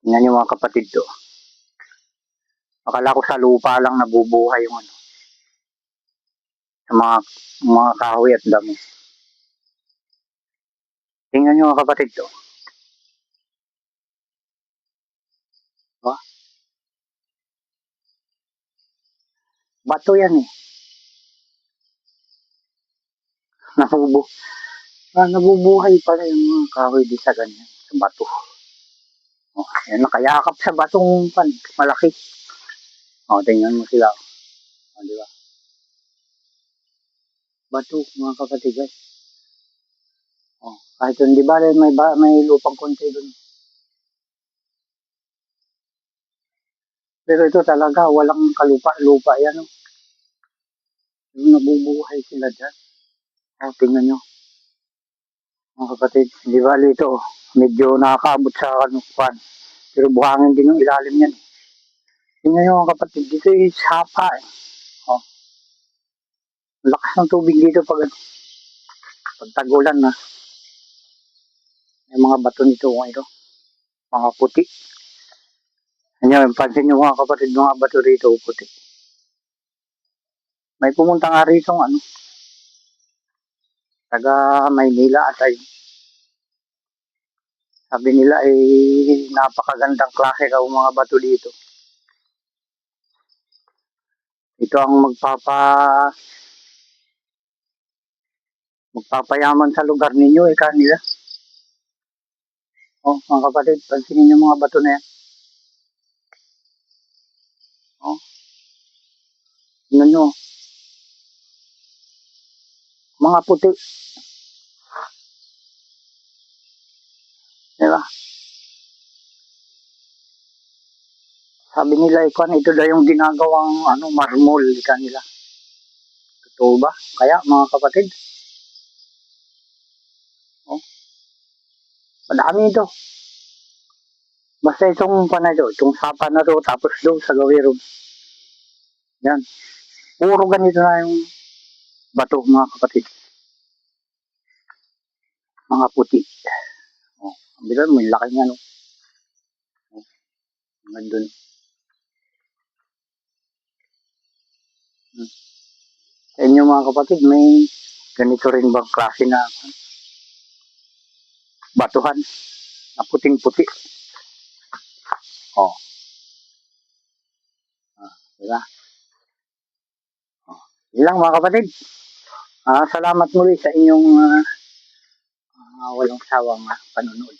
Tingnan niyo mga kapatid to. Akala ko sa lupa lang nabubuhay yung ano, sa mga kahoy at damo. Tingnan niyo mga kapatid to. Diba? Bato yan eh. Nabubuhay pala yung mga kahoy di sa ganyan, sa bato. Oh, yan, nakayakap sa batong malaki. Oh, tingnan mo sila. Oh, di ba? Bato, mga kapatid. Oh, kahit hindi ba may lupang konti doon. Pero ito talaga, walang kalupa-lupa yan. Oh. Yung nabubuhay sila dyan. Oh, tingnan nyo. Mga kapatid, di ba ito, medyo nakakaabot sa kanukuan. Pero buhangin din yung ilalim yan. Tingnan nyo mga kapatid, dito yung sapa eh. Oh, lakas ng tubig dito pag tagulan na. May mga bato nito ito. Mga puti. Ano, pansin nyo mga kapatid, mga bato rito puti. May pumunta nga rito ano, taga Maynila at ay sabi nila ay napakagandang klase daw mga bato dito. Ito ang magpapayaman sa lugar ninyo eh kanila. Oh, mga kapatid, pansinin niyo mga bato na yan. Oh, tingnan nyo. Mga puti. Diba? Sabi nila ito daw yung ginagawang marmol kanila. Totoo ba? Kaya mga kapatid. Oh, madami ito. Basta itong itong sapa na to, tapos doon sa gawiro. Yan. Puro ganito na yung bato mga kapatid. Mga puti. Oh, bilang mo, laki nga no. Oh, nandun. Sa inyo mga kapatid, may ganito rin bang klase na batuhan na puting-puti? Oh. Diba? Oh. Ilang mga kapatid. Salamat muli sa inyong walang sawang panonood.